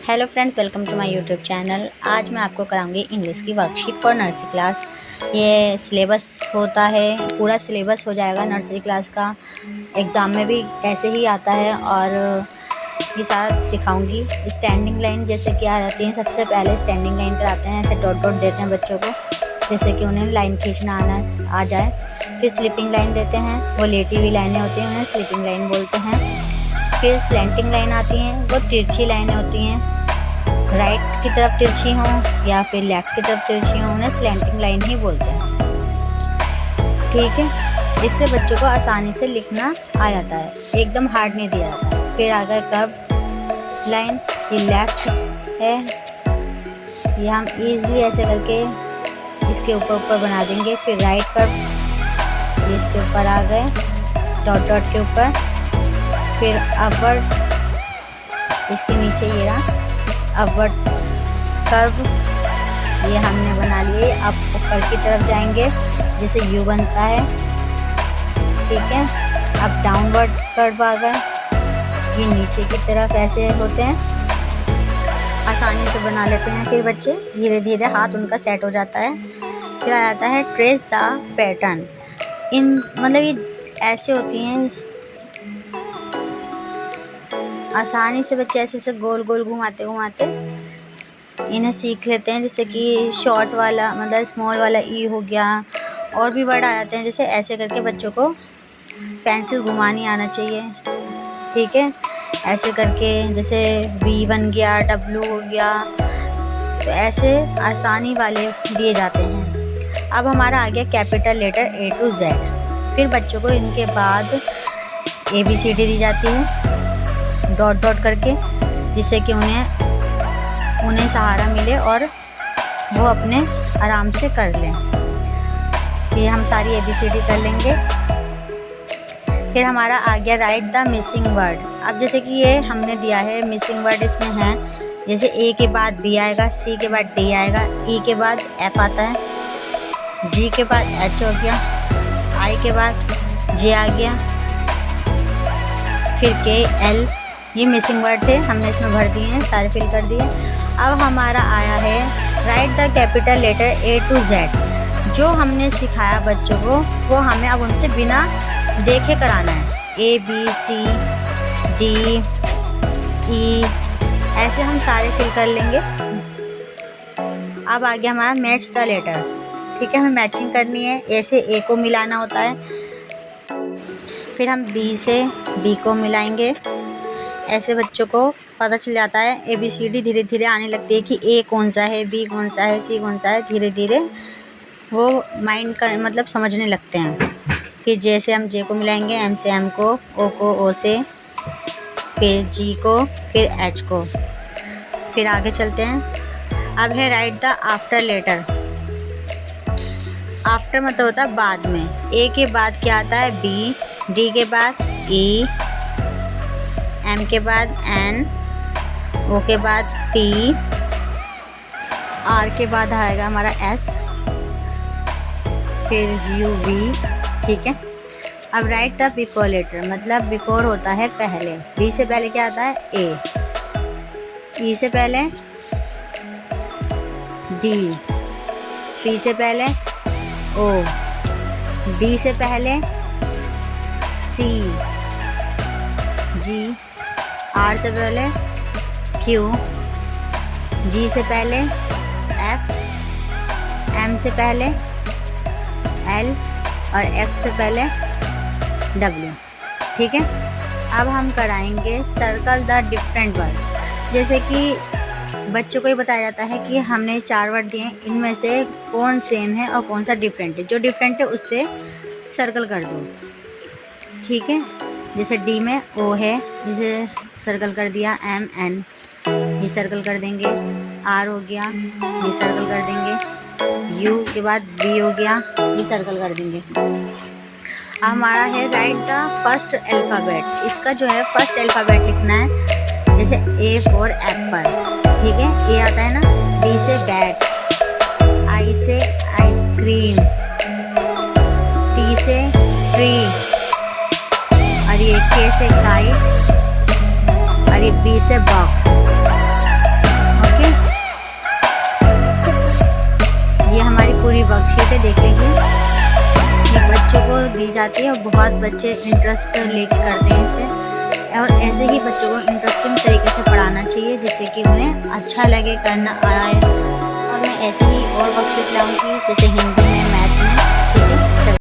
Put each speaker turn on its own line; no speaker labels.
Hello friends, welcome to my YouTube channel. आज मैं आपको कराऊंगी इंग्लिश की वर्कशीट फॉर नर्सरी क्लास। ये सिलेबस होता है, पूरा सिलेबस हो जाएगा नर्सरी क्लास का। एग्ज़ाम में भी ऐसे ही आता है और ये सारा सिखाऊंगी। स्टैंडिंग लाइन जैसे कि आ जाती हैं, सबसे पहले स्टैंडिंग लाइन कराते हैं। ऐसे डॉट डॉट देते हैं बच्चों को, जैसे कि उन्हें लाइन खींचना आ जाए। फिर स्लीपिंग लाइन देते हैं, वो लेटी हुई लाइनें होती हैं, उन्हें स्लीपिंग लाइन बोलते हैं। फिर स्लैंटिंग लाइन आती हैं, वो तिरछी लाइनें होती हैं, राइट की तरफ तिरछी हों या फिर लेफ़्ट की तरफ तिरछी हों, उन्हें स्लैंटिंग लाइन ही बोलते हैं। ठीक है, इससे बच्चों को आसानी से लिखना आ जाता है, एकदम हार्ड नहीं दिया जाता। फिर आ गए कर्व लाइन, ये लेफ़्ट है, ये हम ईज़िली ऐसे करके इसके ऊपर बना देंगे। फिर राइट कर्व, ये इसके ऊपर आ गए डॉट डॉट के ऊपर। फिर अपवर्ड, इसके नीचे ये रहा अपवर्ड कर्व, ये हमने बना लिए। अब ऊपर की तरफ जाएंगे, जैसे यू बनता है। ठीक है, अब डाउनवर्ड कर्व आ गए, ये नीचे की तरफ ऐसे होते हैं, आसानी से बना लेते हैं। फिर बच्चे धीरे धीरे हाथ उनका सेट हो जाता है। फिर आ जाता है ट्रेस द पैटर्न। इन मतलब ये ऐसे होती हैं, आसानी से बच्चे ऐसे गोल गोल घुमाते घुमाते इन्हें सीख लेते हैं। जैसे कि शॉर्ट वाला मतलब स्मॉल वाला ई हो गया, और भी वर्ड आ जाते हैं। जैसे ऐसे करके बच्चों को पेंसिल घुमानी आना चाहिए। ठीक है, ऐसे करके जैसे वी बन गया, डब्ल्यू हो गया, तो ऐसे आसानी वाले दिए जाते हैं। अब हमारा आ गया capital letter A to Z. फिर बच्चों को इनके बाद ABCD दी जाती है डॉट डॉट करके, जिससे कि उन्हें सहारा मिले और वो अपने आराम से कर लें। ये हम सारी ABCD कर लेंगे। फिर हमारा आ गया राइट द मिसिंग वर्ड। अब जैसे कि ये हमने दिया है मिसिंग वर्ड इसमें है, जैसे A के बाद B आएगा, C के बाद D आएगा, E के बाद F आता है, G के बाद H हो गया, I के बाद J आ गया, फिर K L। ये मिसिंग वर्ड थे, हमने इसमें भर दिए हैं, सारे फिल कर दिए। अब हमारा आया है write the capital letter A to Z। जो हमने सिखाया बच्चों को, वो हमें अब उनसे बिना देखे कराना है। A B C D E, ऐसे हम सारे फिल कर लेंगे। अब आ गया हमारा मैच द लेटर। ठीक है, हमें मैचिंग करनी है, A से A को मिलाना होता है। फिर हम B से B को मिलाएंगे। ऐसे बच्चों को पता चल जाता है, ABCD धीरे धीरे आने लगती है कि A कौन सा है, B कौन सा है, C कौन सा है। धीरे धीरे वो माइंड का मतलब समझने लगते हैं। फिर J से हम J को मिलाएंगे, M से M को, O को O से, फिर G को, फिर H को। फिर आगे चलते हैं। अब है write the after letter. After मतलब होता है बाद में। A के बाद क्या आता है B, D के बाद E, M के बाद N, O के बाद P, R के बाद आएगा हमारा S, फिर U V। ठीक है, अब राइट द बिफोर लेटर, मतलब बिफोर होता है पहले। B से पहले क्या आता है A, E से पहले D, P से पहले O, D से पहले C, G, R से पहले Q, G से पहले F, M से पहले L और X से पहले W। ठीक है, अब हम कराएंगे सर्कल द डिफरेंट वर्ड। जैसे कि बच्चों को ये बताया जाता है कि हमने 4 वर्ड दिए, इनमें से कौन सेम है और कौन सा डिफरेंट है। जो डिफरेंट है उस पर सर्कल कर दो। ठीक है, जैसे D में O है, जिसे सर्कल कर दिया, M N, ये सर्कल कर देंगे। R हो गया, ये सर्कल कर देंगे। U के बाद V हो गया, ये सर्कल कर देंगे। अब हमारा है राइट द फर्स्ट अल्फ़ाबेट। इसका जो है फर्स्ट अल्फ़ाबेट लिखना है। जैसे A फॉर एप्पल। ठीक है, A आता है ना, B से बैट, I से आइसक्रीम, T से ट्री, और ये K से काइट, और ये B से बॉक्स। पूरी वर्कशीट है, देख लीजिए। ये बच्चों को दी जाती है और बहुत बच्चे इंटरेस्ट लेके करते हैं इसे, और ऐसे ही बच्चों को इंटरेस्टिंग तरीके से पढ़ाना चाहिए जिससे कि उन्हें अच्छा लगे, करना आए। और मैं ऐसे ही और वर्कशीट लाऊंगी, जैसे हिंदी में